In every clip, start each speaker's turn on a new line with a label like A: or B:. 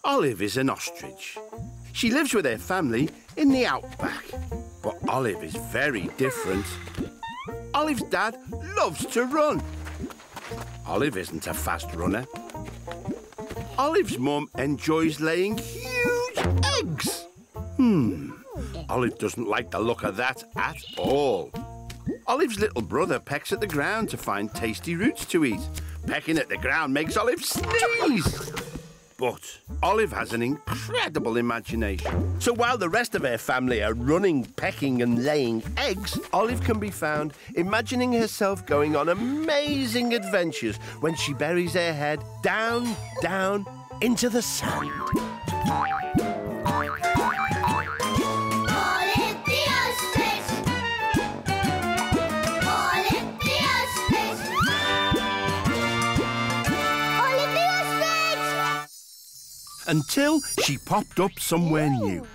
A: Olive is an ostrich. She lives with her family in the outback. But Olive is very different. Olive's dad loves to run. Olive isn't a fast runner. Olive's mum enjoys laying huge eggs. Olive doesn't like the look of that at all. Olive's little brother pecks at the ground to find tasty roots to eat. Pecking at the ground makes Olive sneeze. But Olive has an incredible imagination. So while the rest of her family are running, pecking and laying eggs, Olive can be found imagining herself going on amazing adventures when she buries her head down, down into the sand. Until she popped up somewhere new.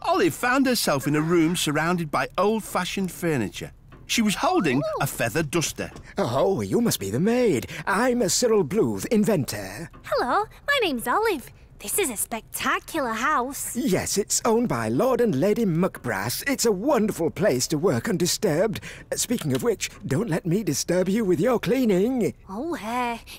A: Olive found herself in a room surrounded by old-fashioned furniture. She was holding a feather duster.
B: Oh, you must be the maid. I'm Squirrel, inventor.
C: Hello, my name's Olive. This is a spectacular house.
B: Yes, it's owned by Lord and Lady Muckbrass. It's a wonderful place to work undisturbed. Speaking of which, don't let me disturb you with your cleaning.
C: Oh,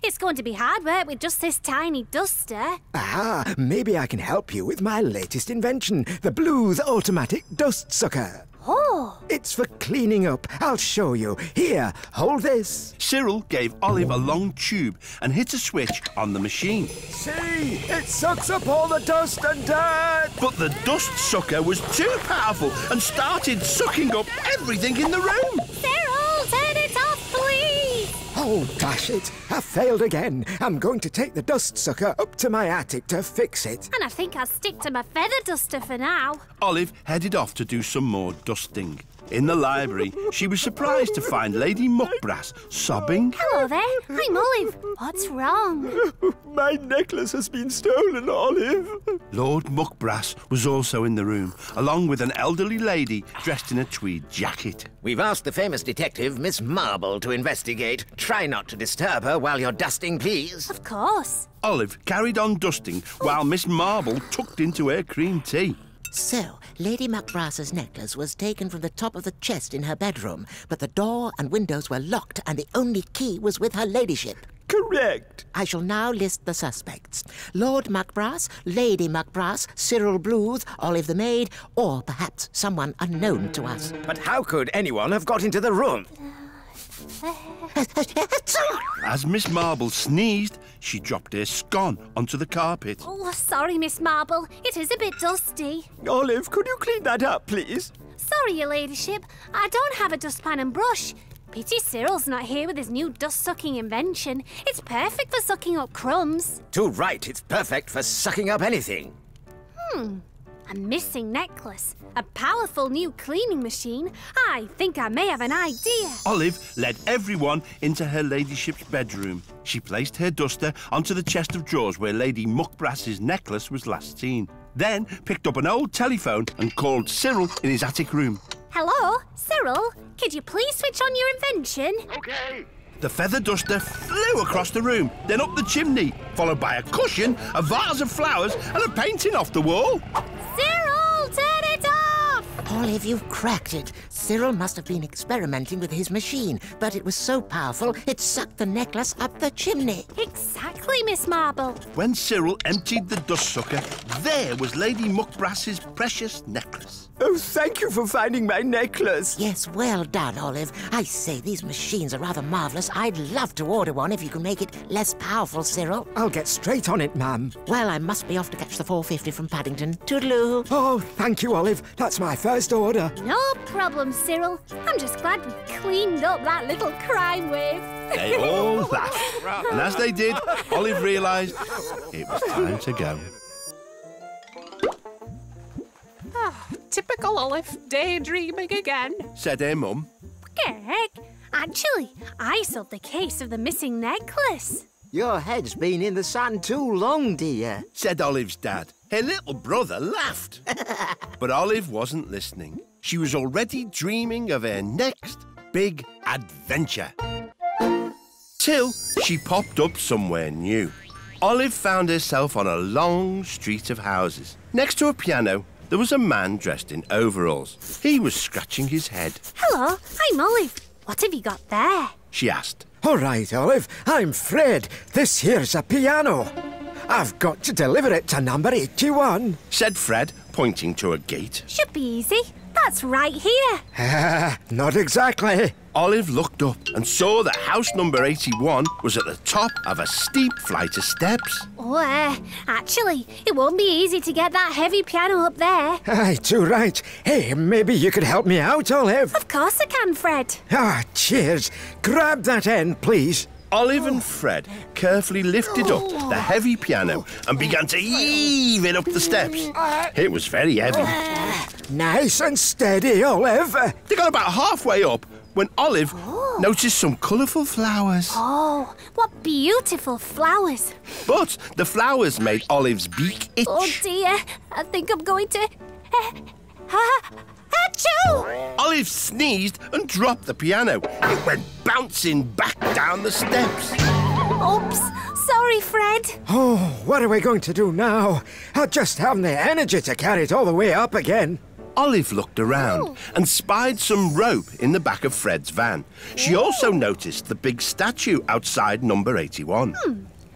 C: it's going to be hard work with just this tiny duster.
B: Ah, maybe I can help you with my latest invention, the Bluth Automatic Dust Sucker.
C: Oh!
B: It's for cleaning up. I'll show you. Here, hold this.
A: Cyril gave Olive a long tube and hit a switch on the machine.
B: See? It sucks up all the dust and dirt!
A: But the dust sucker was too powerful and started sucking up everything in the room.
C: Cyril, turn it off, please!
B: Oh, dash it. I failed again. I'm going to take the dust sucker up to my attic to fix it.
C: And I think I'll stick to my feather duster for now.
A: Olive headed off to do some more dusting. In the library, she was surprised to find Lady Muckbrass sobbing.
C: Hello there, I'm Olive. What's wrong?
B: My necklace has been stolen, Olive.
A: Lord Muckbrass was also in the room, along with an elderly lady dressed in a tweed jacket.
D: We've asked the famous detective, Miss Marble, to investigate. Try not to disturb her while you're dusting, please.
C: Of course.
A: Olive carried on dusting while Miss Marble tucked into her cream tea.
E: So, Lady Muckbrass's necklace was taken from the top of the chest in her bedroom, but the door and windows were locked and the only key was with her ladyship.
B: Correct.
E: I shall now list the suspects. Lord Muckbrass, Lady Muckbrass, Cyril Bluth, Olive the maid, or perhaps someone unknown to us.
D: But how could anyone have got into the room?
A: As Miss Marble sneezed, she dropped her scone onto the carpet.
C: Oh, sorry, Miss Marble. It is a bit dusty.
B: Olive, could you clean that up, please?
C: Sorry, your ladyship. I don't have a dustpan and brush. Pity Cyril's not here with his new dust-sucking invention. It's perfect for sucking up crumbs.
D: Too right, it's perfect for sucking up anything.
C: A missing necklace. A powerful new cleaning machine. I think I may have an idea.
A: Olive led everyone into her ladyship's bedroom. She placed her duster onto the chest of drawers where Lady Muckbrass's necklace was last seen. Then picked up an old telephone and called Cyril in his attic room.
C: Hello, Cyril? Could you please switch on your invention?
A: OK. The feather duster flew across the room, then up the chimney, followed by a cushion, a vase of flowers and a painting off the wall.
C: Cyril, turn it off!
E: Olive, you've cracked it. Cyril must have been experimenting with his machine, but it was so powerful it sucked the necklace up the chimney.
C: Exactly, Miss Marble.
A: When Cyril emptied the dust sucker, there was Lady Muckbrass's precious necklace.
B: Oh, thank you for finding my necklace.
E: Yes, well done, Olive. I say, these machines are rather marvellous. I'd love to order one if you can make it less powerful, Cyril.
B: I'll get straight on it, ma'am.
E: Well, I must be off to catch the 4:50 from Paddington. Toodaloo.
B: Oh, thank you, Olive. That's my first order.
C: No problem, Cyril. I'm just glad we cleaned up that little crime wave.
A: They all laughed. And as they did, Olive realised it was time to go.
F: Typical Olive, daydreaming again.
A: Said her mum.
C: Greg, actually, I solved the case of the missing necklace.
G: Your head's been in the sand too long, dear.
A: Said Olive's dad. Her little brother laughed. But Olive wasn't listening. She was already dreaming of her next big adventure. Till she popped up somewhere new. Olive found herself on a long street of houses. Next to a piano, there was a man dressed in overalls. He was scratching his head.
C: Hello, I'm Olive. What have you got there?
A: She asked.
B: All right, Olive, I'm Fred. This here's a piano. I've got to deliver it to number 81.
A: Said Fred, pointing to a gate.
C: Should be easy. That's right here.
B: Not exactly.
A: Olive looked up and saw that house number 81 was at the top of a steep flight of steps.
C: Oh, actually, it won't be easy to get that heavy piano up there.
B: Aye, too right. Hey, maybe you could help me out, Olive.
C: Of course I can, Fred.
B: Ah, cheers. Grab that end, please.
A: Olive and Fred carefully lifted up the heavy piano and began to heave it up the steps. It was very heavy.
B: Nice and steady, Olive.
A: They got about halfway up when Olive noticed some colourful flowers.
C: Oh, what beautiful flowers.
A: But the flowers made Olive's beak itch.
C: Oh, dear. I think I'm going to... Achoo!
A: Olive sneezed and dropped the piano. It went bouncing back down the steps.
C: Oops. Sorry, Fred.
B: Oh, what are we going to do now? I just haven't the energy to carry it all the way up again.
A: Olive looked around and spied some rope in the back of Fred's van. She also noticed the big statue outside number 81.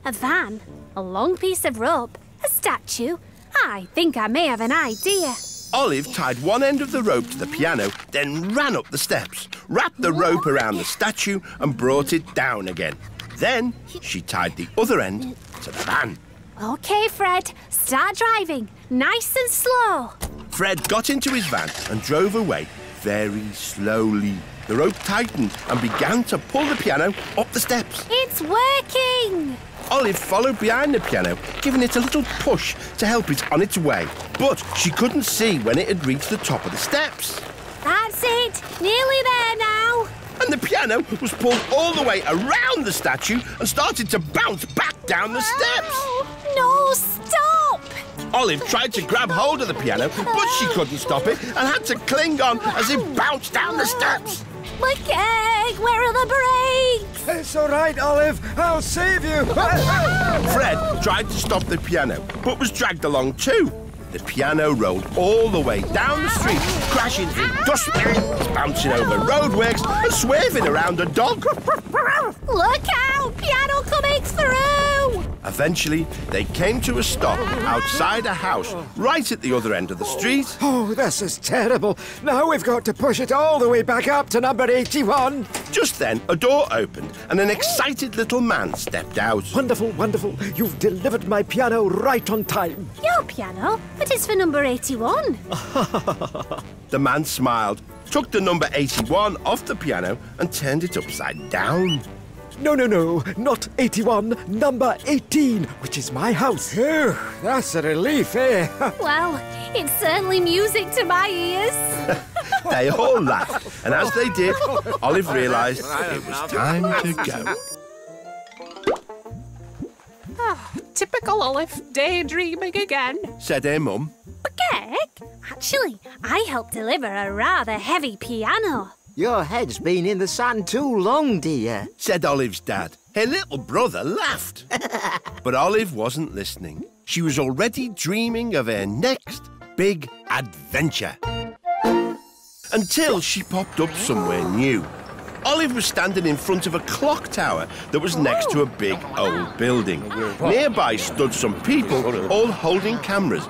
C: A van, a long piece of rope, a statue. I think I may have an idea.
A: Olive tied one end of the rope to the piano, then ran up the steps, wrapped the rope around the statue and brought it down again. Then she tied the other end to the van.
C: OK, Fred, start driving. Nice and slow.
A: Fred got into his van and drove away very slowly. The rope tightened and began to pull the piano up the steps.
C: It's working!
A: Olive followed behind the piano, giving it a little push to help it on its way. But she couldn't see when it had reached the top of the steps.
C: That's it! Nearly there now!
A: And the piano was pulled all the way around the statue and started to bounce back down the steps.
C: Oh, no, stop!
A: Olive tried to grab hold of the piano, but she couldn't stop it and had to cling on as it bounced down the steps.
C: My keg, where are the brakes?
B: It's all right, Olive. I'll save you.
A: Fred tried to stop the piano, but was dragged along too. The piano rolled all the way down the street, crashing through dustbins, bouncing over roadworks and swerving around a dog.
C: Look out! Piano coming through!
A: Eventually, they came to a stop outside a house right at the other end of the street.
B: Oh, this is terrible. Now we've got to push it all the way back up to number 81.
A: Just then, a door opened and an excited little man stepped out.
B: Wonderful, wonderful. You've delivered my piano right on time.
C: Your piano? But it's for number 81.
A: The man smiled, took the number 81 off the piano and turned it upside down.
B: No, not 81, number 18, which is my house. Phew, that's a relief, eh?
C: Well, it's certainly music to my ears.
A: They all laughed, and as they did, Olive realised it was time to go.
F: Oh, typical Olive, daydreaming again.
A: Said her mum.
C: Keg? Actually, I helped deliver a rather heavy piano.
G: Your head's been in the sand too long, dear.
A: Said Olive's dad. Her little brother laughed. But Olive wasn't listening. She was already dreaming of her next big adventure. Until she popped up somewhere new. Olive was standing in front of a clock tower that was next to a big old building. Nearby stood some people, all holding cameras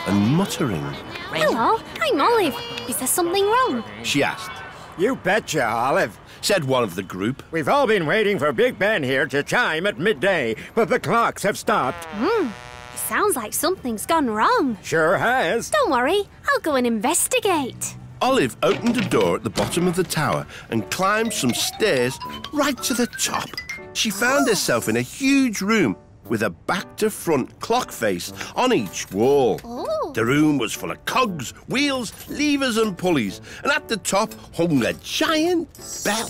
A: and muttering.
C: Hello, I'm Olive. Is there something wrong?
A: She asked.
B: You betcha, Olive.
A: Said one of the group.
B: We've all been waiting for Big Ben here to chime at midday, but the clocks have stopped.
C: It sounds like something's gone wrong.
B: Sure has.
C: Don't worry, I'll go and investigate.
A: Olive opened a door at the bottom of the tower and climbed some stairs right to the top. She found herself in a huge room with a back-to-front clock face on each wall.
C: Oh.
A: The room was full of cogs, wheels, levers and pulleys, and at the top hung a giant bell.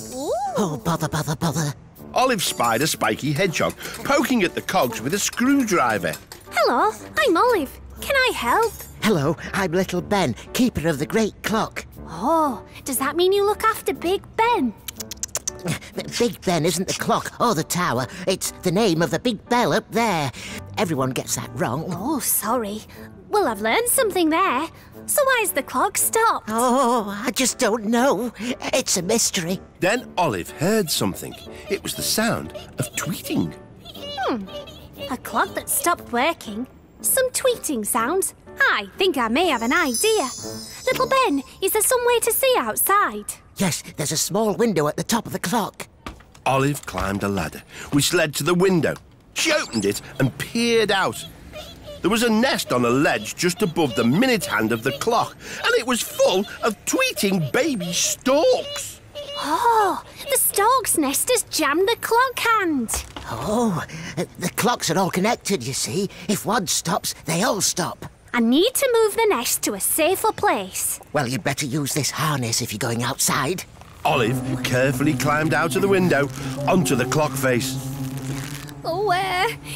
E: Oh, bother.
A: Olive spied a spiky hedgehog poking at the cogs with a screwdriver.
C: Hello, I'm Olive. Can I help?
E: Hello, I'm Little Ben, keeper of the great clock.
C: Oh, does that mean you look after Big Ben?
E: Big Ben isn't the clock or the tower. It's the name of the big bell up there. Everyone gets that wrong.
C: Oh, sorry. Well, I've learned something there. So why's the clock stopped?
E: Oh, I just don't know. It's a mystery.
A: Then Olive heard something. It was the sound of tweeting.
C: A clock that stopped working. Some tweeting sounds. I think I may have an idea. Little Ben, is there some way to see outside?
E: Yes, there's a small window at the top of the clock.
A: Olive climbed a ladder, which led to the window. She opened it and peered out. There was a nest on a ledge just above the minute hand of the clock, and it was full of tweeting baby storks.
C: Oh, the stork's nest has jammed the clock hand.
E: Oh, the clocks are all connected, you see. If one stops, they all stop.
C: I need to move the nest to a safer place.
E: Well, you'd better use this harness if you're going outside.
A: Olive carefully climbed out of the window onto the clock face.
C: Oh,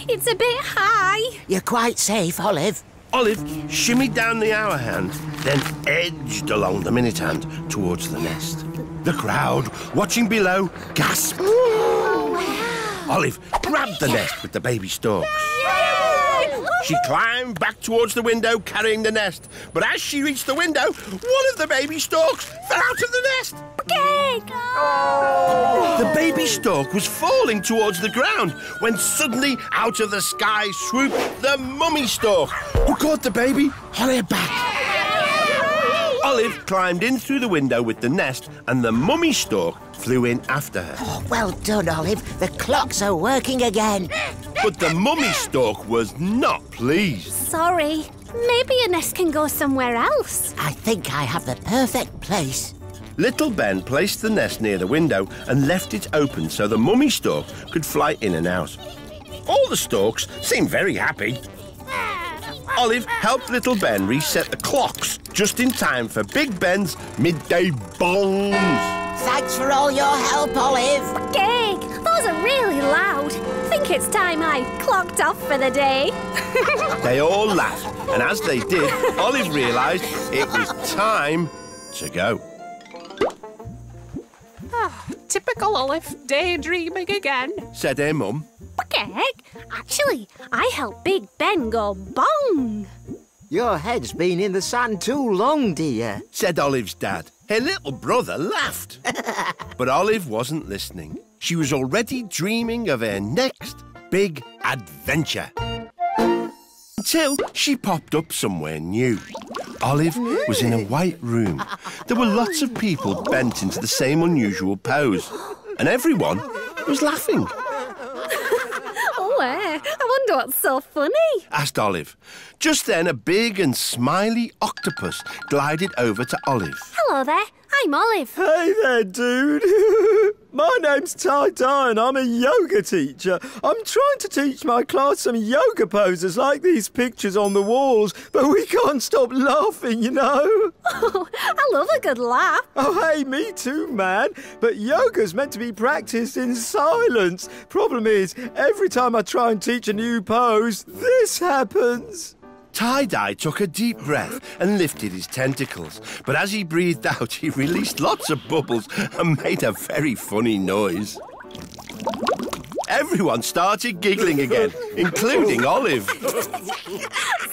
C: it's a bit high.
E: You're quite safe, Olive.
A: Olive shimmied down the hour hand, then edged along the minute hand towards the nest. The crowd, watching below, gasped. Olive grabbed the nest with the baby storks. She climbed back towards the window, carrying the nest. But as she reached the window, one of the baby storks fell out of the nest. The baby stork was falling towards the ground when suddenly, out of the sky, swooped the mummy stork, who caught the baby.
E: Hurry back.
A: Olive climbed in through the window with the nest, and the mummy stork flew in after her.
E: Oh, well done, Olive. The clocks are working again.
A: But the mummy stork was not pleased.
C: Sorry. Maybe a nest can go somewhere else.
E: I think I have the perfect place.
A: Little Ben placed the nest near the window and left it open so the mummy stork could fly in and out. All the storks seemed very happy. Olive helped little Ben reset the clocks just in time for Big Ben's midday bongs.
E: Thanks for all your help, Olive.
C: Gig, those are really loud. Think it's time I clocked off for the day.
A: They all laughed, and as they did, Olive realised it was time to go.
F: Typical Olive, daydreaming again.
A: Said her mum.
C: Gig, actually, I helped Big Ben go bong.
G: Your head's been in the sand too long, dear.
A: Said Olive's dad. Her little brother laughed. But Olive wasn't listening. She was already dreaming of her next big adventure. Until she popped up somewhere new. Olive was in a white room. There were lots of people bent into the same unusual pose. And everyone was laughing.
C: I wonder what's so funny.
A: Asked Olive. Just then, a big and smiley octopus glided over to Olive.
C: Hello there, I'm Olive.
H: Hey there, dude. My name's Tie-Dye and I'm a yoga teacher. I'm trying to teach my class some yoga poses like these pictures on the walls, but we can't stop laughing, you know.
C: Oh, I love a good laugh.
H: Oh, hey, me too, man. But yoga's meant to be practiced in silence. Problem is, every time I try and teach a new pose, this happens.
A: Tie-Dye took a deep breath and lifted his tentacles. But as he breathed out, he released lots of bubbles and made a very funny noise. Everyone started giggling again, including Olive.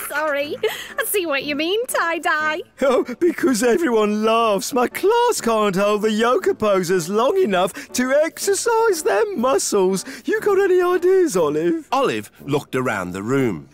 C: Sorry, I see what you mean, Tie-Dye.
H: Oh, because everyone laughs. My class can't hold the yoga poses long enough to exercise their muscles. You got any ideas, Olive?
A: Olive looked around the room.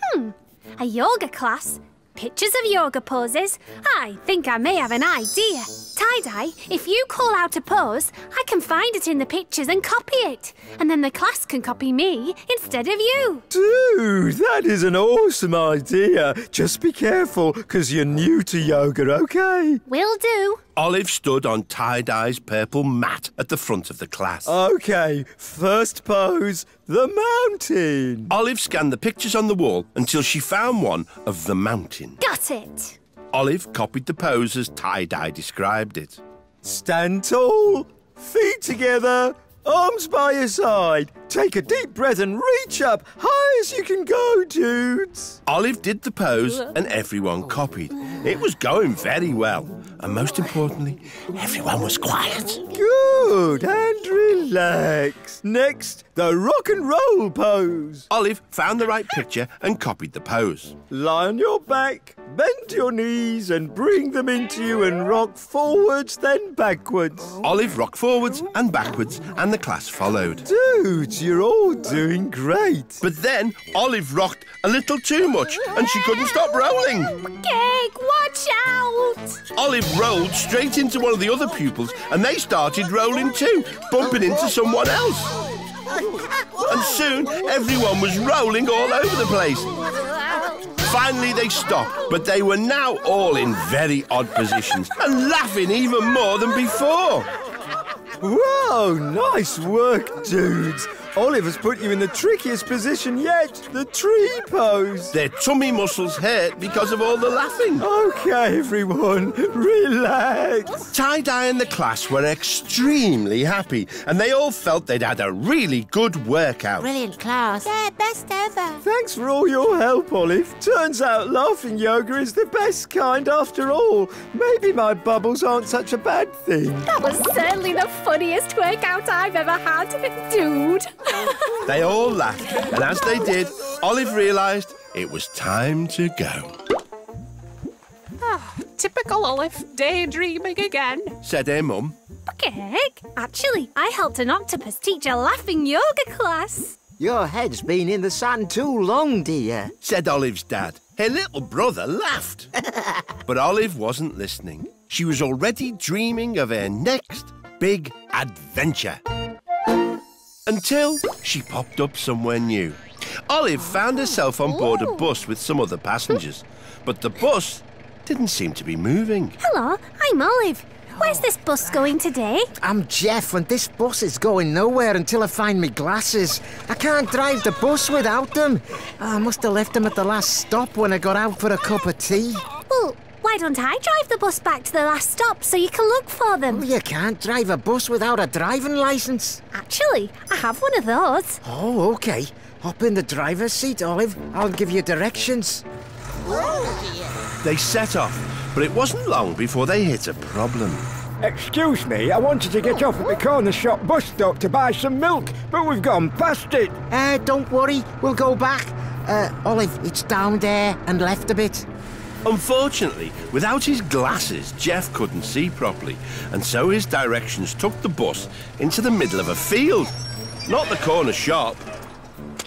C: A yoga class? Pictures of yoga poses? I think I may have an idea. Tie-Dye, if you call out a pose, I can find it in the pictures and copy it. And then the class can copy me instead of you.
H: Dude, that is an awesome idea. Just be careful, because you're new to yoga, okay?
C: Will do.
A: Olive stood on Tie-Dye's purple mat at the front of the class.
H: Okay, first pose, the mountain.
A: Olive scanned the pictures on the wall until she found one of the mountain.
C: Got it.
A: Olive copied the pose as Tie-Dye described it.
H: Stand tall, feet together, arms by your side. Take a deep breath and reach up, high as you can go, dudes.
A: Olive did the pose and everyone copied. It was going very well. And most importantly, everyone was quiet.
H: Good, and relax. Next, the rock and roll pose.
A: Olive found the right picture and copied the pose.
H: Lie on your back, bend your knees and bring them into you and rock forwards, then backwards.
A: Olive rocked forwards and backwards, and the class followed.
H: Dudes, you're all doing great.
A: But then Olive rocked a little too much, and she couldn't stop rolling.
C: Cake, watch out!
A: Olive rolled straight into one of the other pupils, and they started rolling too, bumping into someone else. And soon, everyone was rolling all over the place. Finally, they stopped, but they were now all in very odd positions and laughing even more than before.
H: Whoa, nice work, dudes. Olive has put you in the trickiest position yet, the tree pose.
A: Their tummy muscles hurt because of all the laughing.
H: Okay, everyone, relax.
A: Tie-Dye and the class were extremely happy, and they all felt they'd had a really good workout.
E: Brilliant class.
C: Yeah, best ever.
H: Thanks for all your help, Olive. Turns out laughing yoga is the best kind after all. Maybe my bubbles aren't such a bad thing.
C: That was certainly the funniest workout I've ever had, dude.
A: They all laughed, and as they did, Olive realised it was time to go.
F: Typical Olive, daydreaming again.
A: Said her mum.
C: Cake, actually, I helped an octopus teach a laughing yoga class.
G: Your head's been in the sand too long, dear.
A: Said Olive's dad. Her little brother laughed. But Olive wasn't listening. She was already dreaming of her next big adventure. Until she popped up somewhere new. Olive found herself on board a bus with some other passengers. But the bus didn't seem to be moving.
C: Hello, I'm Olive. Where's this bus going today?
G: I'm Jeff, and this bus is going nowhere until I find me glasses. I can't drive the bus without them. I must have left them at the last stop when I got out for a cup of tea.
C: Well, why don't I drive the bus back to the last stop so you can look for them?
G: Oh, you can't drive a bus without a driving licence.
C: Actually, I have one of those.
G: Oh, OK. Hop in the driver's seat, Olive. I'll give you directions.
A: They set off, but it wasn't long before they hit a problem.
B: Excuse me, I wanted to get off at the corner shop bus stop to buy some milk, but we've gone past it.
G: Don't worry. We'll go back. Olive, it's down there and left a bit.
A: Unfortunately, without his glasses, Jeff couldn't see properly, and so his directions took the bus into the middle of a field, not the corner shop.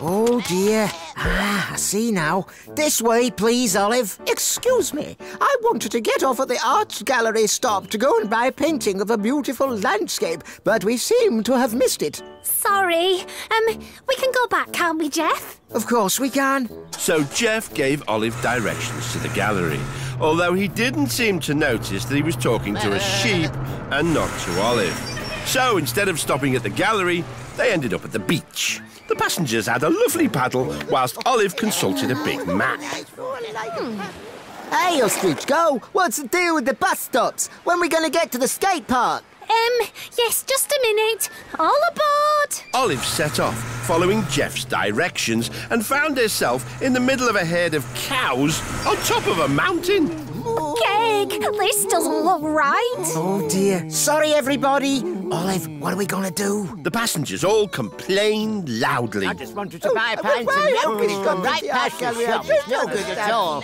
G: Oh, dear. I see now. This way, please, Olive. Excuse me. I wanted to get off at the Arts Gallery stop to go and buy a painting of a beautiful landscape, but we seem to have missed it.
C: Sorry. We can go back, can't we, Jeff?
G: Of course we can.
A: So Jeff gave Olive directions to the gallery, although he didn't seem to notice that he was talking to a sheep and not to Olive. So instead of stopping at the gallery, they ended up at the beach. The passengers had a lovely paddle, whilst Olive consulted a big map.
G: Hey, Ostrich, go! What's the deal with the bus stops? When are we going to get to the skate park?
C: Yes, just a minute. All aboard!
A: Olive set off, following Jeff's directions, and found herself in the middle of a herd of cows on top of a mountain.
C: Cake, this doesn't look right.
G: Oh, dear. Sorry, everybody. Olive, what are we going to do?
A: The passengers all complained loudly.
E: I just wanted to buy a pint of milk and it's gone right past the shop. It's no good at all.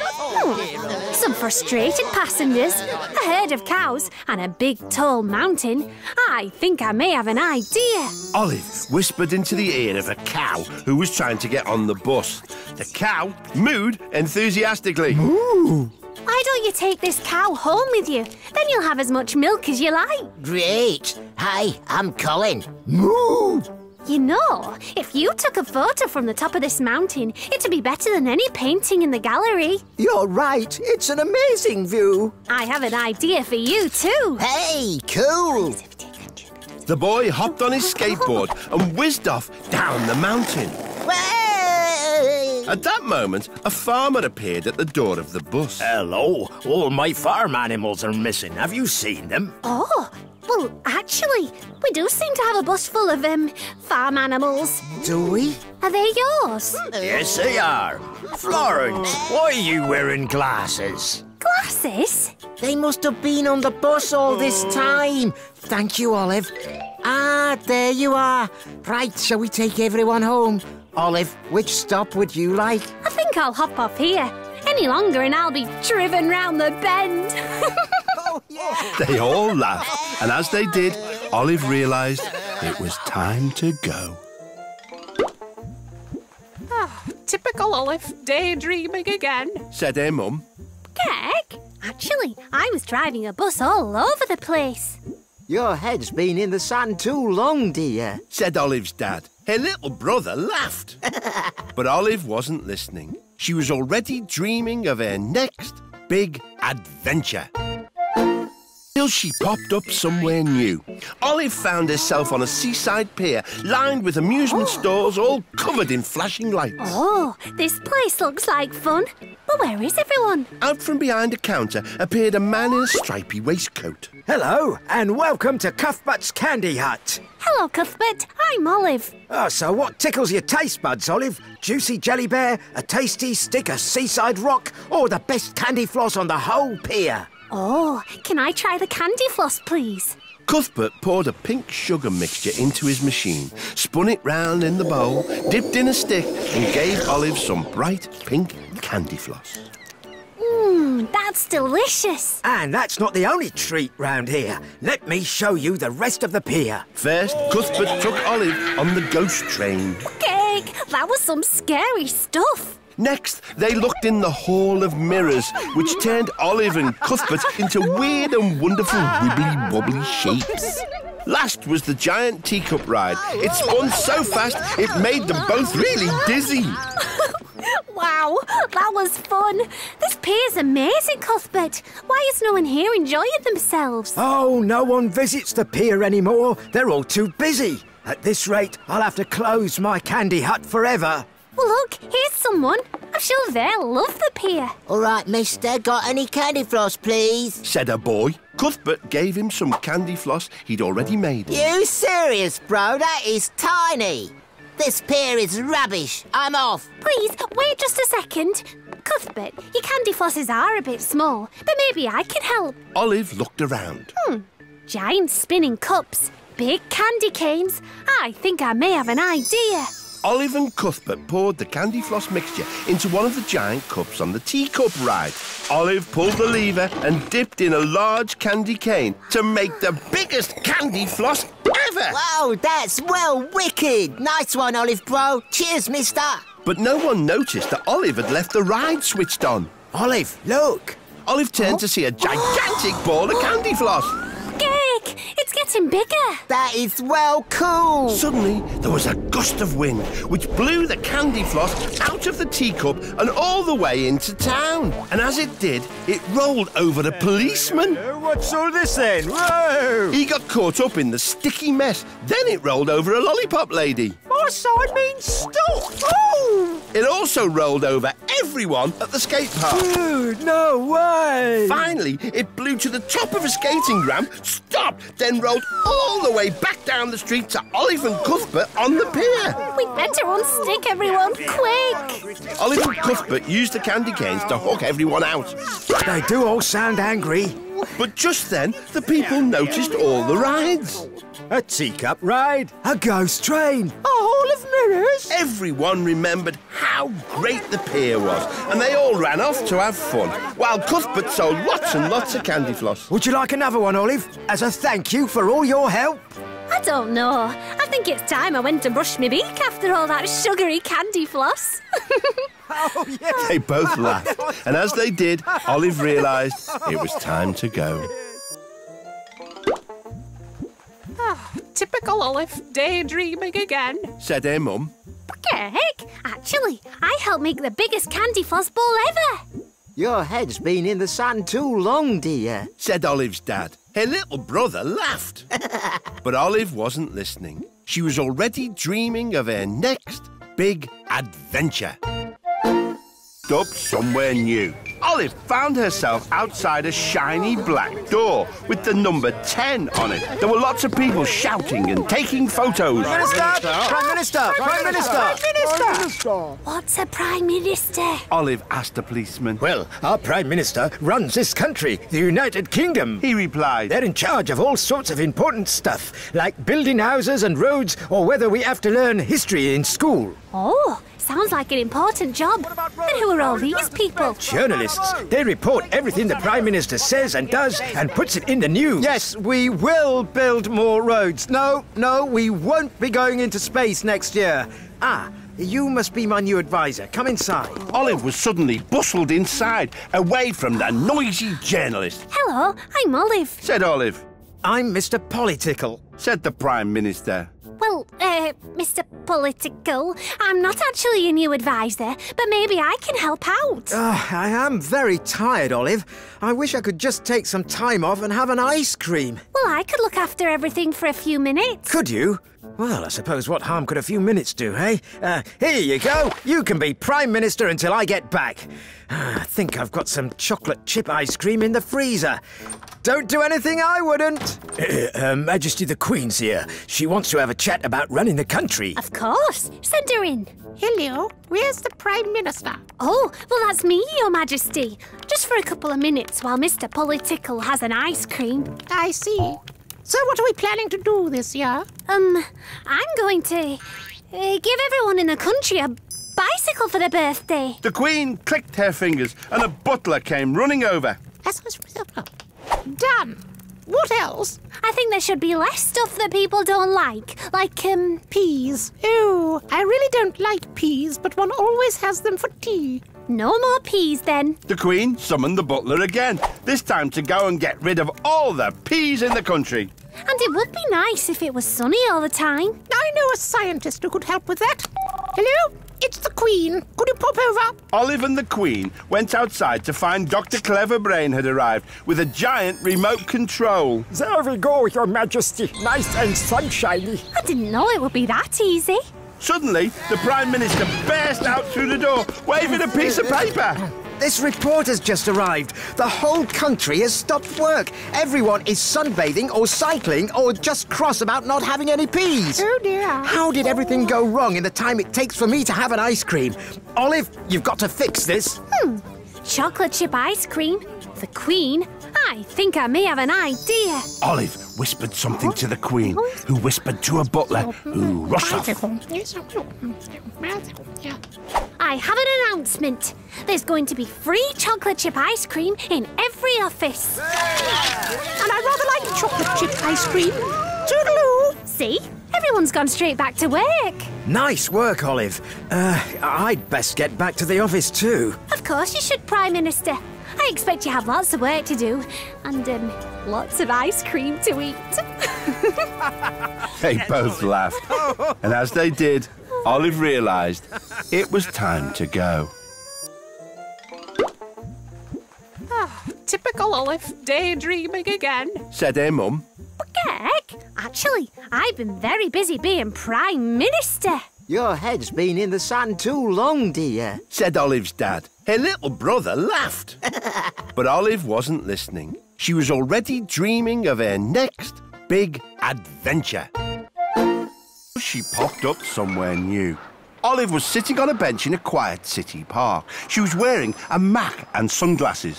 C: Some frustrated passengers, a herd of cows, and a big tall mountain. I think I may have an idea.
A: Olive whispered into the ear of a cow who was trying to get on the bus. The cow mooed enthusiastically.
H: Ooh.
C: Why don't you take this cow home with you? Then you'll have as much milk as you like.
E: Great. Hi, I'm Colin.
H: Moo!
C: You know, if you took a photo from the top of this mountain, it'd be better than any painting in the gallery.
G: You're right. It's an amazing view.
C: I have an idea for you, too.
E: Hey, cool.
A: The boy hopped on his skateboard and whizzed off down the mountain. At that moment, a farmer appeared at the door of the bus.
I: Hello. All my farm animals are missing. Have you seen them?
C: Oh, well, actually, we do seem to have a bus full of, farm animals.
G: Do we?
C: Are they yours?
I: Yes, they are. Florence, why are you wearing glasses?
C: Glasses?
G: They must have been on the bus all this time. Thank you, Olive. Ah, there you are. Right, shall we take everyone home? Olive, which stop would you like?
C: I think I'll hop off here. Any longer and I'll be driven round the bend.
G: Oh, yeah.
A: They all laughed, and as they did, Olive realised it was time to go.
F: Typical Olive, daydreaming again.
A: Said her mum.
C: Gek, actually, I was driving a bus all over the place.
G: Your head's been in the sand too long, dear.
A: Said Olive's dad. Her little brother laughed. But Olive wasn't listening. She was already dreaming of her next big adventure. Till she popped up somewhere new. Olive found herself on a seaside pier lined with amusement stalls all covered in flashing lights.
C: Oh, this place looks like fun. But where is everyone?
A: Out from behind a counter appeared a man in a stripy waistcoat.
B: Hello, and welcome to Cuthbert's Candy Hut.
C: Hello, Cuthbert. I'm Olive.
B: Oh, so what tickles your taste buds, Olive? Juicy jelly bear, a tasty stick of seaside rock, or the best candy floss on the whole pier?
C: Oh, can I try the candy floss, please?
A: Cuthbert poured a pink sugar mixture into his machine, spun it round in the bowl, dipped in a stick and gave Olive some bright pink candy floss.
C: That's delicious.
B: And that's not the only treat round here. Let me show you the rest of the pier.
A: First, Cuthbert took Olive on the ghost train.
C: Cake, that was some scary stuff.
A: Next, they looked in the Hall of Mirrors, which turned Olive and Cuthbert into weird and wonderful wibbly-wobbly shapes. Last was the giant teacup ride. It spun so fast, it made them both really dizzy.
C: Wow, that was fun. This pier's amazing, Cuthbert. Why is no one here enjoying themselves?
B: Oh, no one visits the pier anymore. They're all too busy. At this rate, I'll have to close my candy hut forever.
C: Well, look, here's someone. I'm sure they'll love the pier.
G: All right, mister, got any candy floss, please?
A: Said a boy. Cuthbert gave him some candy floss he'd already made.
G: You serious, bro? That is tiny. This pier is rubbish. I'm off.
C: Please, wait just a second. Cuthbert, your candy flosses are a bit small, but maybe I can help.
A: Olive looked around.
C: Giant spinning cups, big candy canes. I think I may have an idea.
A: Olive and Cuthbert poured the candy floss mixture into one of the giant cups on the teacup ride. Olive pulled the lever and dipped in a large candy cane to make the biggest candy floss ever.
G: Wow, that's well wicked. Nice one, Olive, bro. Cheers, mister.
A: But no one noticed that Olive had left the ride switched on.
B: Olive, look.
A: Olive turned to see a gigantic ball of candy floss.
C: Gek, it's getting bigger.
G: That is well cool.
A: Suddenly, there was a gust of wind which blew the candy floss out of the teacup and all the way into town. And as it did, it rolled over a policeman.
H: What's all this then? Whoa!
A: He got caught up in the sticky mess. Then it rolled over a lollipop lady.
H: My sign means stop! Oh!
A: It also rolled over everyone at the skate park.
H: Dude, no way!
A: Finally, it blew to the top of a skating ramp, stopped, then rolled all the way back down the street to Olive and Cuthbert on the pier.
C: We'd better unstick everyone, quick.
A: Olive and Cuthbert used the candy canes to hook everyone out.
B: They do all sound angry.
A: But just then, the people noticed all the rides.
H: A teacup ride?
B: A ghost train.
H: A hall of mirrors?
A: Everyone remembered how great the pier was, and they all ran off to have fun, while Cuthbert sold lots and lots of candy floss.
B: Would you like another one, Olive, as a thank you for all your help?
C: I don't know. I think it's time I went to brush my beak after all that sugary candy floss.
B: Oh, yeah.
A: They both laughed, and as they did, Olive realised it was time to go.
F: Typical Olive, daydreaming again.
A: Said her mum.
C: Gek, actually, I helped make the biggest candy floss ball ever.
G: Your head's been in the sand too long, dear.
A: Said Olive's dad. Her little brother laughed. But Olive wasn't listening. She was already dreaming of her next big adventure. Up somewhere new. Olive Olive found herself outside a shiny black door with the number 10 on it. There were lots of people shouting and taking photos.
H: Prime Minister! Prime Minister!
C: What's a Prime Minister?
A: Olive asked the policeman.
B: Well, our Prime Minister runs this country, the United Kingdom.
A: He replied.
B: They're in charge of all sorts of important stuff, like building houses and roads, or whether we have to learn history in school.
C: Oh, sounds like an important job. And who are all these people?
B: Journalists. They report everything the Prime Minister says and does and puts it in the news.
H: Yes, we will build more roads. No, we won't be going into space next year. Ah, you must be my new advisor. Come inside.
A: Olive was suddenly bustled inside, away from the noisy journalist.
C: Hello, I'm Olive.
A: Said Olive.
H: I'm Mr. Political,
A: said the Prime Minister.
C: Well, Mr. Political, I'm not actually your new advisor, but maybe I can help out.
H: I am very tired, Olive. I wish I could just take some time off and have an ice cream.
C: Well, I could look after everything for a few minutes.
H: Could you? Well, I suppose what harm could a few minutes do, hey? Here you go. You can be Prime Minister until I get back. I think I've got some chocolate chip ice cream in the freezer. Don't do anything I wouldn't.
B: Her Majesty the Queen's here. She wants to have a chat about running the country.
C: Of course. Send her in.
F: Hello, where's the Prime Minister?
C: Oh, well, that's me, Your Majesty. Just for a couple of minutes while Mr. Political has an ice cream.
F: I see. So what are we planning to do this year?
C: I'm going to give everyone in the country a bicycle for their birthday.
A: The Queen clicked her fingers and a butler came running over.
F: Done. What else?
C: I think there should be less stuff that people don't like
F: peas. Oh, I really don't like peas, but one always has them for tea.
C: No more peas, then.
A: The Queen summoned the butler again, this time to go and get rid of all the peas in the country.
C: And it would be nice if it was sunny all the time.
F: I know a scientist who could help with that. Hello? It's the Queen. Could you pop over?
A: Olive and the Queen went outside to find Dr. Cleverbrain had arrived with a giant remote control.
B: There we go, Your Majesty. Nice and sunshiny.
C: I didn't know it would be that easy.
A: Suddenly, the Prime Minister burst out through the door, waving a piece of paper.
H: This report has just arrived. The whole country has stopped work. Everyone is sunbathing or cycling or just cross about not having any peas.
F: Oh, dear.
H: How did everything go wrong in the time it takes for me to have an ice cream? Olive, you've got to fix this.
C: Chocolate chip ice cream? The Queen? I think I may have an idea.
A: Olive whispered something to the Queen, who whispered to a butler, who rushed off.
C: I have an announcement. There's going to be free chocolate chip ice cream in every office.
F: And I rather like chocolate chip ice cream. Toodaloo!
C: See? Everyone's gone straight back to work.
H: Nice work, Olive. I'd best get back to the office too.
C: Of course you should, Prime Minister. I expect you have lots of work to do and lots of ice cream to eat.
A: They both laughed. And as they did, Olive realised it was time to go.
F: Typical Olive, daydreaming again.
A: Said her mum.
C: But Gek, actually, I've been very busy being Prime Minister.
G: Your head's been in the sand too long, dear.
A: Said Olive's dad. Her little brother laughed. But Olive wasn't listening. She was already dreaming of her next big adventure. She popped up somewhere new. Olive was sitting on a bench in a quiet city park. She was wearing a mac and sunglasses.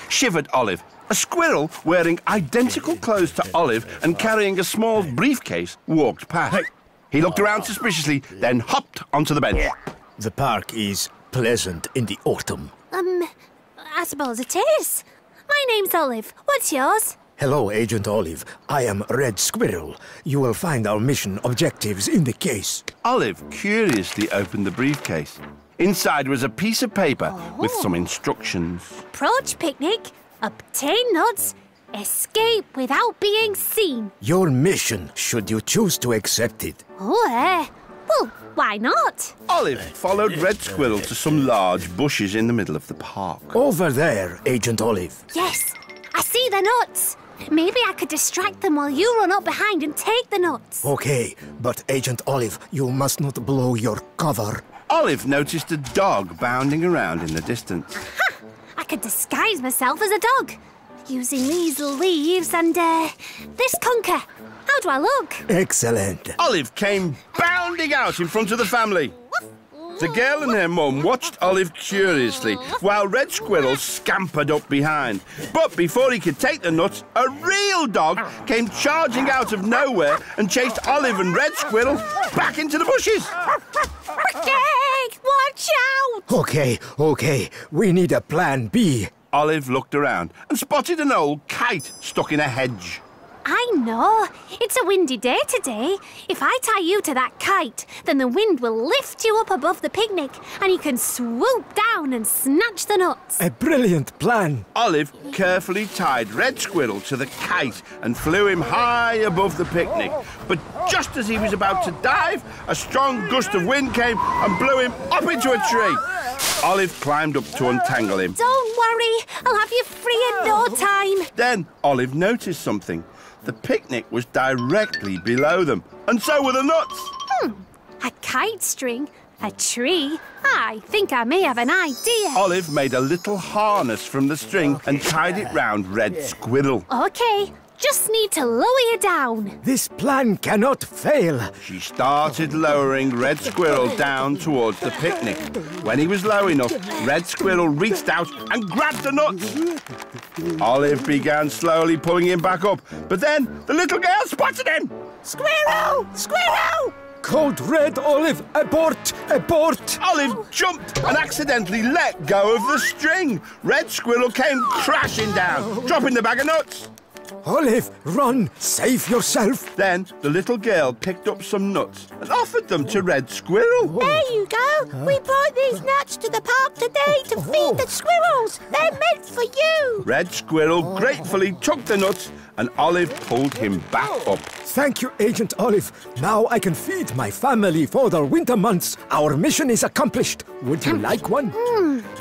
A: Shivered Olive. A squirrel wearing identical clothes to Olive and carrying a small briefcase walked past. He looked around suspiciously, then hopped onto the bench.
B: The park is pleasant in the autumn.
C: I suppose it is. My name's Olive. What's yours?
B: Hello, Agent Olive. I am Red Squirrel. You will find our mission objectives in the case.
A: Olive curiously opened the briefcase. Inside was a piece of paper with some instructions.
C: Approach picnic, obtain nuts, escape without being seen.
B: Your mission, should you choose to accept it.
C: Oh, well, why not?
A: Olive followed Red Squirrel to some large bushes in the middle of the park.
B: Over there, Agent Olive.
C: Yes, I see the nuts. Maybe I could distract them while you run up behind and take the nuts.
B: Okay, but Agent Olive, you must not blow your cover.
A: Olive noticed a dog bounding around in the distance.
C: Aha! I could disguise myself as a dog. Using these leaves and, this conker. How do I look?
B: Excellent.
A: Olive came bounding out in front of the family. The girl and her mum watched Olive curiously while Red Squirrel scampered up behind. But before he could take the nuts, a real dog came charging out of nowhere and chased Olive and Red Squirrel back into the bushes.
C: Watch out!
B: Okay. We need a plan B.
A: Olive looked around and spotted an old kite stuck in a hedge.
C: I know. It's a windy day today. If I tie you to that kite, then the wind will lift you up above the picnic and you can swoop down and snatch the nuts.
B: A brilliant plan.
A: Olive carefully tied Red Squirrel to the kite and flew him high above the picnic. But just as he was about to dive, a strong gust of wind came and blew him up into a tree. Olive climbed up to untangle him.
C: Don't worry, I'll have you free in no time.
A: Then Olive noticed something. The picnic was directly below them, and so were the nuts.
C: A kite string, a tree. I think I may have an idea.
A: Olive made a little harness from the string and tied it round Red Squirrel.
C: OK, just need to lower you down.
B: This plan cannot fail.
A: She started lowering Red Squirrel down towards the picnic. When he was low enough, Red Squirrel reached out and grabbed the nuts. Olive began slowly pulling him back up, but then the little girl spotted him.
G: Squirrel! Squirrel!
B: Code Red, Olive, abort!
A: Olive jumped and accidentally let go of the string. Red Squirrel came crashing down, dropping the bag of nuts.
B: Olive, run! Save yourself!
A: Then the little girl picked up some nuts and offered them to Red Squirrel.
G: There you go. We brought these nuts to the park today to feed the squirrels. They're meant for you.
A: Red Squirrel gratefully took the nuts and Olive pulled him back up.
B: Thank you, Agent Olive. Now I can feed my family for the winter months. Our mission is accomplished. Would you like one?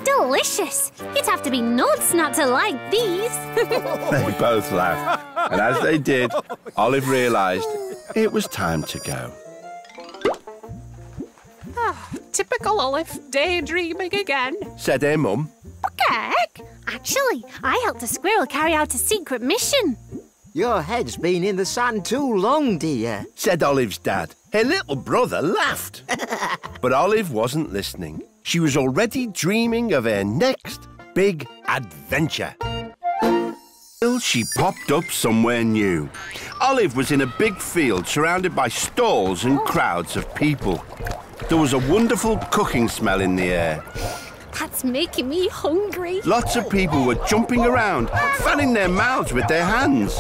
C: Delicious. You'd have to be nuts not to like these.
A: They both laughed. And as they did, Olive realised it was time to go.
F: Typical Olive, daydreaming again.
A: Said her mum.
C: Heck, actually, I helped a squirrel carry out a secret mission.
G: Your head's been in the sand too long, dear.
A: Said Olive's dad. Her little brother laughed. But Olive wasn't listening. She was already dreaming of her next big adventure. Till she popped up somewhere new. Olive was in a big field surrounded by stalls and crowds of people. There was a wonderful cooking smell in the air.
C: That's making me hungry.
A: Lots of people were jumping around, fanning their mouths with their hands.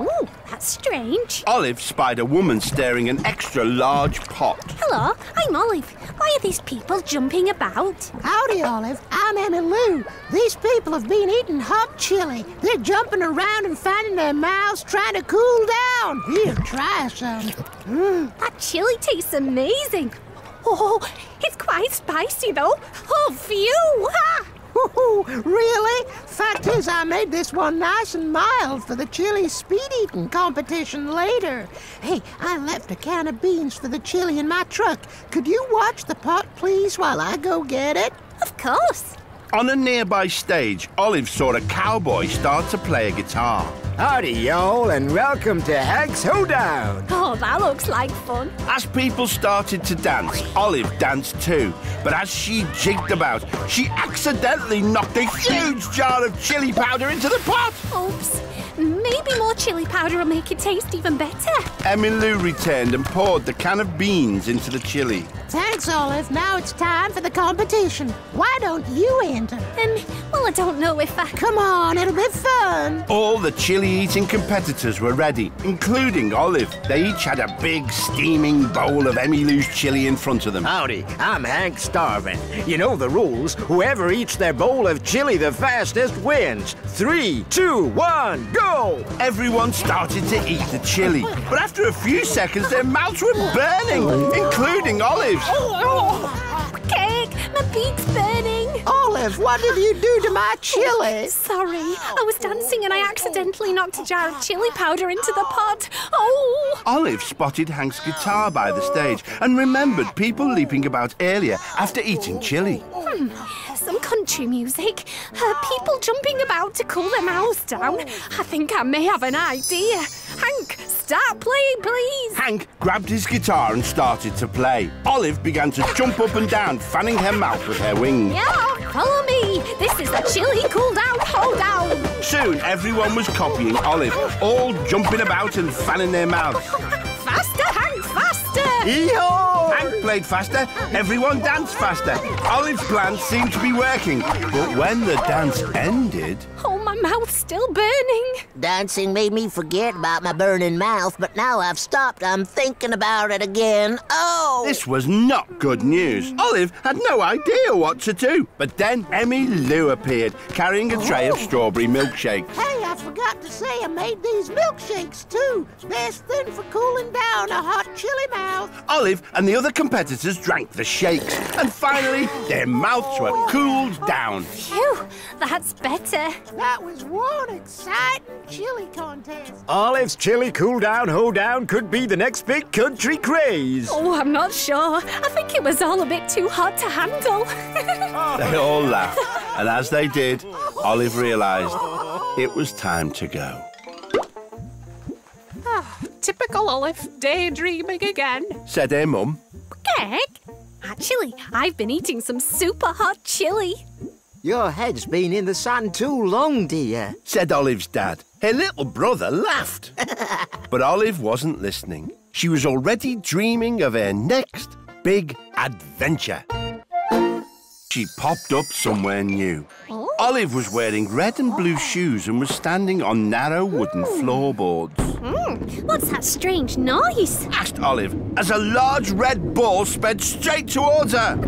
C: Ooh, that's strange.
A: Olive spied a woman stirring an extra large pot.
C: Hello, I'm Olive. Why are these people jumping about?
F: Howdy, Olive. I'm Emmy Lou. These people have been eating hot chili. They're jumping around and fanning their mouths, trying to cool down. Here, try some.
C: That chili tastes amazing. Oh, it's quite spicy, though. Oh, phew! Ha!
F: Really? Fact is, I made this one nice and mild for the chili speed-eating competition later. Hey, I left a can of beans for the chili in my truck. Could you watch the pot, please, while I go get it?
C: Of course.
A: On a nearby stage, Olive saw a cowboy start to play a guitar.
B: Howdy, y'all, and welcome to Hank's Hoedown.
C: Oh, that looks like fun.
A: As people started to dance, Olive danced too. But as she jigged about, she accidentally knocked a huge jar of chili powder into the pot.
C: Oops. Maybe more chili powder will make it taste even better.
A: Emmy Lou returned and poured the can of beans into the chili.
F: Thanks, Olive. Now it's time for the competition. Why don't you enter?
C: Well, I don't know if I...
F: Come on, it'll be fun.
A: All the chili-eating competitors were ready, including Olive. They each had a big, steaming bowl of Emmy Lou's chili in front of them.
I: Howdy, I'm Hank Starvin. You know the rules. Whoever eats their bowl of chili the fastest wins. 3, 2, 1, go!
A: Everyone started to eat the chili, but after a few seconds, their mouths were burning, including Olive's.
C: Cake! My beak's burning!
F: Olive, what did you do to my chili?
C: Sorry, I was dancing and I accidentally knocked a jar of chili powder into the pot. Oh!
A: Olive spotted Hank's guitar by the stage and remembered people leaping about earlier after eating chili.
C: Some country music. People jumping about to cool their mouths down. I think I may have an idea. Hank, start playing, please.
A: Hank grabbed his guitar and started to play. Olive began to jump up and down, fanning her mouth with her wings.
C: Yeah, follow me. This is the chili cool down, hold down.
A: Soon, everyone was copying Olive, all jumping about and fanning their mouths.
C: Faster, Hank, faster.
A: Yee-haw! Hank played faster, everyone danced faster. Olive's plan seemed to be working, but when the dance ended...
C: Oh, my mouth's still burning.
E: Dancing made me forget about my burning mouth, but now I've stopped, I'm thinking about it again. Oh!
A: This was not good news. Olive had no idea what to do. But then Emmy Lou appeared, carrying a tray of strawberry milkshakes.
F: Hey, I forgot to say I made these milkshakes too. Best thing for cooling down a hot chili mouth.
A: Olive and the other competitors drank the shakes, and finally their mouths were cooled down.
C: Phew, that's better.
F: That was one exciting chili contest.
H: Olive's chili cool down, hold down could be the next big country craze.
C: Oh, I'm not sure. I think it was all a bit too hot to handle.
A: They all laughed, and as they did, Olive realised it was time to go.
J: Typical Olive, daydreaming again.
A: Said her mum.
C: Greg, actually, I've been eating some super hot chili.
G: Your head's been in the sand too long, dear.
A: Said Olive's dad. Her little brother laughed. But Olive wasn't listening. She was already dreaming of her next big adventure. She popped up somewhere new.
C: Oh.
A: Olive was wearing red and blue shoes and was standing on narrow wooden floorboards.
C: What's that strange noise?
A: Asked Olive as a large red ball sped straight towards her.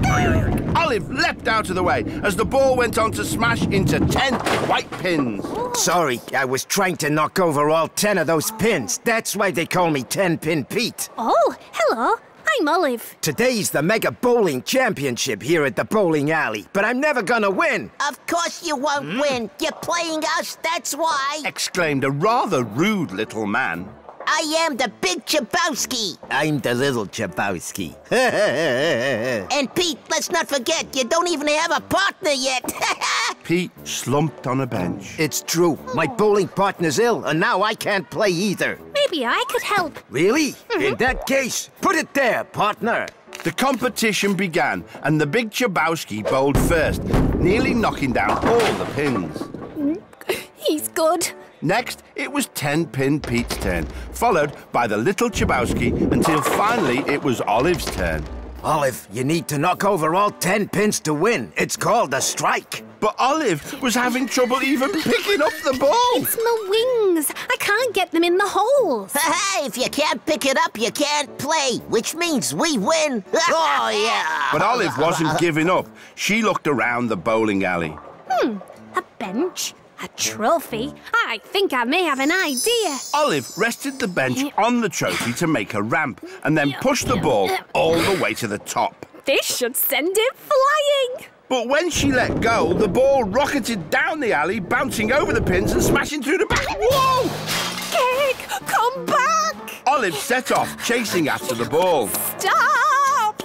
A: Olive leapt out of the way as the ball went on to smash into 10 white pins.
I: Sorry, I was trying to knock over all 10 of those pins. That's why they call me 10-Pin Pete.
C: Oh, hello. I'm Olive.
I: Today's the Mega Bowling Championship here at the bowling alley, but I'm never gonna win.
E: Of course you won't win. You're playing us, that's why.
A: Exclaimed a rather rude little man.
E: I am the Big Chabowski.
I: I'm the Little Chabowski.
E: And Pete, let's not forget, you don't even have a partner yet.
A: Pete slumped on a bench.
I: It's true. My bowling partner's ill, and now I can't play either.
C: Maybe I could help.
I: Really? In that case, put it there, partner.
A: The competition began, and the Big Chabowski bowled first, nearly knocking down all the pins.
C: He's good.
A: Next, it was 10-Pin Pete's turn, followed by the Little Chabowski, until finally it was Olive's turn.
I: Olive, you need to knock over all 10 pins to win. It's called a strike.
A: But Olive was having trouble even picking up the ball.
C: It's my wings. I can't get them in the holes.
E: Hey, if you can't pick it up, you can't play, which means we win. Oh, yeah.
A: But Olive wasn't giving up. She looked around the bowling alley.
C: A bench. A trophy. I think I may have an idea.
A: Olive rested the bench on the trophy to make a ramp and then pushed the ball all the way to the top.
C: This should send it flying.
A: But when she let go, the ball rocketed down the alley, bouncing over the pins and smashing through the back wall.
C: Cake, come back.
A: Olive set off, chasing after the ball.
C: Stop.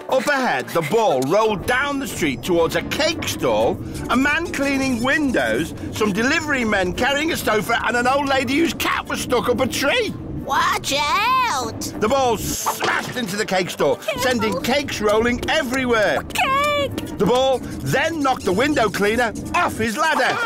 A: Up ahead, the ball rolled down the street towards a cake stall, a man cleaning windows, some delivery men carrying a stover, and an old lady whose cat was stuck up a tree.
E: Watch out.
A: The ball smashed into the cake stall, sending cakes rolling everywhere.
C: Cake.
A: The ball then knocked the window cleaner off his ladder.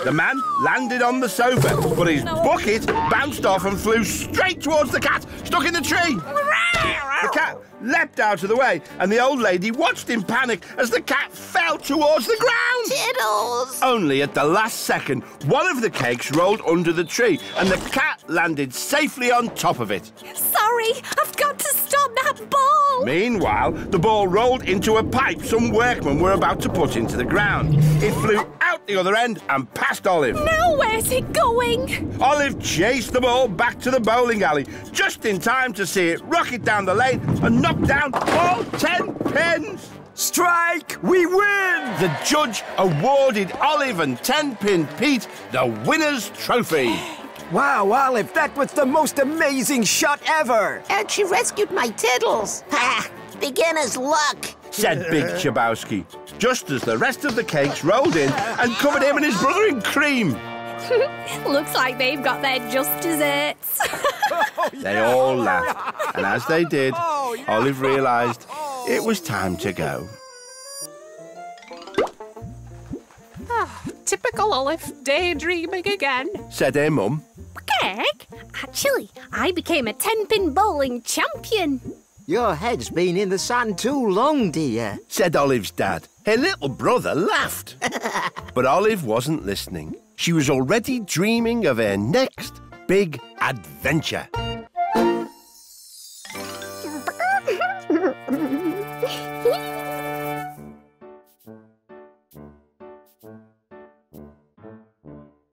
A: The man landed on the sofa, but his bucket bounced off and flew straight towards the cat, stuck in the tree. The cat leapt out of the way, and the old lady watched in panic as the cat fell towards the ground.
E: Tiddles.
A: Only at the last second, one of the cakes rolled under the tree, and the cat landed safely on top of it.
C: Sorry, I've got to stop that ball.
A: Meanwhile, the ball rolled into a pipe some workmen were about to put into the ground. It flew out the other end and past Olive.
C: Now where's it going?
A: Olive chased the ball back to the bowling alley, just in time to see it rocket down the lane and knock down all 10 pins.
H: Strike! We win!
A: The judge awarded Olive and 10-Pin Pete the winner's trophy.
I: Wow, Olive, that was the most amazing shot ever!
E: And she rescued my tiddles. Ha! Beginner's luck.
A: Said Big Chabowski. just as the rest of the cakes rolled in and covered him and his brother in cream.
C: Looks like they've got their just desserts.
A: They all laughed, and as they did, Olive realised it was time to go.
J: Typical Olive, daydreaming again.
A: Said her mum.
C: Cake? Actually, I became a 10-pin bowling champion.
G: Your head's been in the sand too long, dear.
A: Said Olive's dad. Her little brother laughed. But Olive wasn't listening. She was already dreaming of her next big adventure.